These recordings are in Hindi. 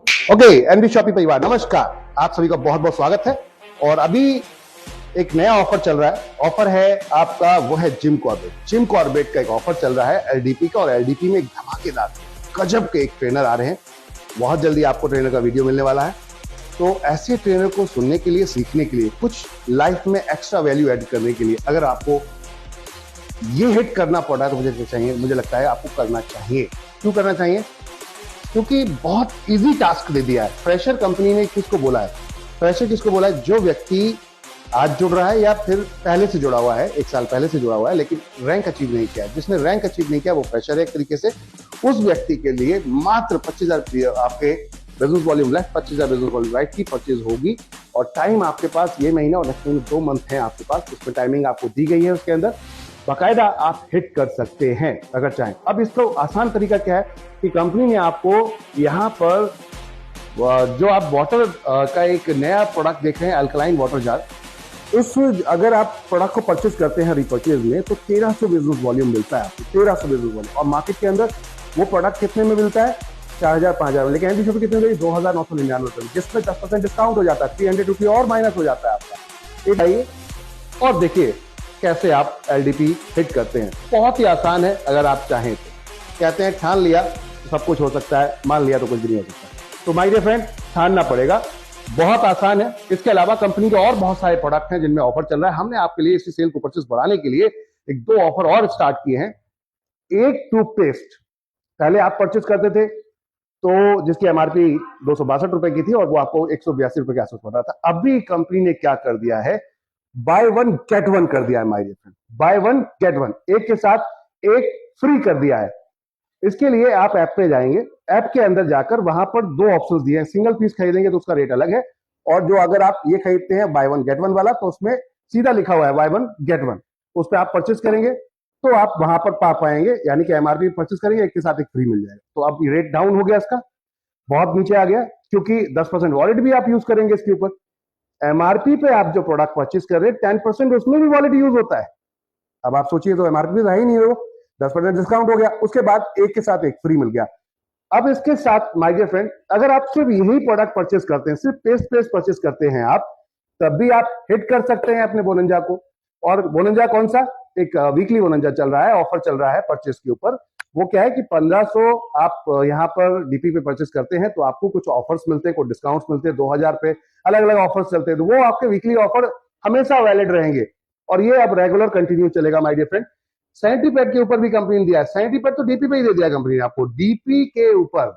ओके, एनबी शॉपी परिवार नमस्कार, आप सभी का बहुत बहुत स्वागत है। और अभी एक नया ऑफर चल रहा है। ऑफर है आपका, वो है जिम कॉर्बेट। जिम कॉर्बेट का एक ऑफर चल रहा है एलडीपी का, और एलडीपी में एक धमाकेदार गजब के एक ट्रेनर आ रहे हैं। बहुत जल्दी आपको ट्रेनर का वीडियो मिलने वाला है। तो ऐसे ट्रेनर को सुनने के लिए, सीखने के लिए, कुछ लाइफ में एक्स्ट्रा वैल्यू ऐड करने के लिए, अगर आपको ये हिट करना पड़ा तो मुझे लगता है आपको करना चाहिए। क्यों करना चाहिए? क्योंकि बहुत इजी टास्क दे दिया है। फ्रेशर कंपनी ने किसको बोला है? फ्रेशर किसको बोला है? जो व्यक्ति आज जुड़ रहा है या फिर पहले से जुड़ा हुआ है, 1 साल पहले से जुड़ा हुआ है, लेकिन रैंक अचीव नहीं किया है। जिसने रैंक अचीव नहीं किया वो फ्रेशर है एक तरीके से। उस व्यक्ति के लिए मात्र 25,000 आपके business volume left, 25,000 business volume right की परचेज होगी। और टाइम आपके पास ये महीना और नेक्स्ट महीने 2 मंथ है आपके पास। उसमें टाइमिंग आपको दी गई है, उसके अंदर बाकायदा आप हिट कर सकते हैं अगर चाहें। अब इसका आसान तरीका क्या है कि कंपनी ने आपको यहाँ पर जो आप वाटर का एक नया प्रोडक्ट देख रहे हैं, अल्कलाइन वाटर जार, उस अगर आप प्रोडक्ट को परचेज करते हैं रिपर्चेज में तो 1300 बिजनेस वॉल्यूम मिलता है आपको, 1300 बिजनेस वॉल्यूम। और मार्केट के अंदर वो प्रोडक्ट कितने में मिलता है? 4,000 5,000 में। लेकिन एनबी शॉपी कितने में? 2,999 रुपये, जिसमें 10% डिस्काउंट हो जाता है, 300 रुपये और माइनस हो जाता है आपका। ये आइए और देखिए कैसे आप एलडीपी हिट करते हैं। बहुत ही आसान है अगर आप चाहें तो। कहते हैं ठान लिया तो सब कुछ हो सकता है, मान लिया तो कुछ भी नहीं हो सकता। तो माय डियर फ्रेंड, ठानना पड़ेगा। बहुत आसान है। इसके अलावा कंपनी के और बहुत सारे प्रोडक्ट हैं जिनमें ऑफर चल रहा है। हमने आपके लिए इसी सेल को परचेस बढ़ाने के लिए 1-2 ऑफर और स्टार्ट किए हैं। एक टूथपेस्ट पहले आप परचेस करते थे तो जिसकी एमआरपी 262 रुपए की थी और वो आपको 182 रुपए के आसपास पड़ रहा था। अभी कंपनी ने क्या कर दिया है? बाय 1 गेट 1 कर दिया है my dear friend. Buy 1 get 1, एक के साथ एक फ्री कर दिया है। इसके लिए आप ऐप पे जाएंगे, ऐप के अंदर जाकर वहां पर 2 ऑप्शंस दिए हैं। सिंगल पीस खरीदेंगे तो उसका रेट अलग है, और जो अगर आप ये खरीदते हैं बाय 1 गेट 1 वाला तो उसमें सीधा लिखा हुआ है बाय 1 गेट 1। उस पर आप परचेस करेंगे तो आप वहां पर पा पाएंगे, यानी कि एमआरपी परचेस करेंगे, एक के साथ एक फ्री मिल जाएगा। तो अब रेट डाउन हो गया, इसका बहुत नीचे आ गया, क्योंकि 10% वॉलेट भी आप यूज करेंगे इसके ऊपर। एमआरपी पे आप जो प्रोडक्ट परचेज कर रहे हैं 10% उसमें भी वॉलेट यूज होता है। अब आप सोचिए, तो एमआरपी तो है ही नहीं, वो 10% डिस्काउंट हो गया, उसके बाद एक के साथ एक फ्री मिल गया। अब इसके साथ माय डियर फ्रेंड, अगर आप सिर्फ यही प्रोडक्ट परचेज करते हैं, सिर्फ पेस्ट परचेज करते हैं आप, तब भी आप हिट कर सकते हैं अपने बोनंजा को। और बोनंजा कौन सा? एक वीकली बोनंजा चल रहा है, ऑफर चल रहा है परचेज के ऊपर। वो क्या है कि 1500 आप यहाँ पर डीपी पे परचेज करते हैं तो आपको कुछ ऑफर्स मिलते हैं, कुछ डिस्काउंट्स मिलते हैं, 2000 पे अलग अलग ऑफर्स चलते हैं। तो वो आपके वीकली ऑफर हमेशा वैलिड रहेंगे और ये अब रेगुलर कंटिन्यू चलेगा my dear friend. Sanitary pad के ऊपर भी कंपनी ने दिया है। सैनिटरी पैड तो डीपी पे ही दे दिया कंपनी ने आपको, डीपी के ऊपर,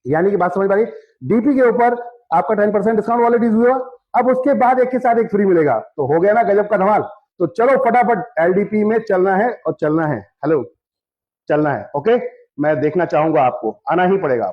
यानी कि बात समझ पा रही? डीपी के ऊपर आपका 10% डिस्काउंट वॉलेट यूज हुआ, अब उसके बाद एक के साथ एक फ्री मिलेगा। तो हो गया ना गजब का धमाल। तो चलो फटाफट एलडीपी में चलना है, और चलना है, हेलो, चलना है। ओके, मैं देखना चाहूंगा, आपको आना ही पड़ेगा।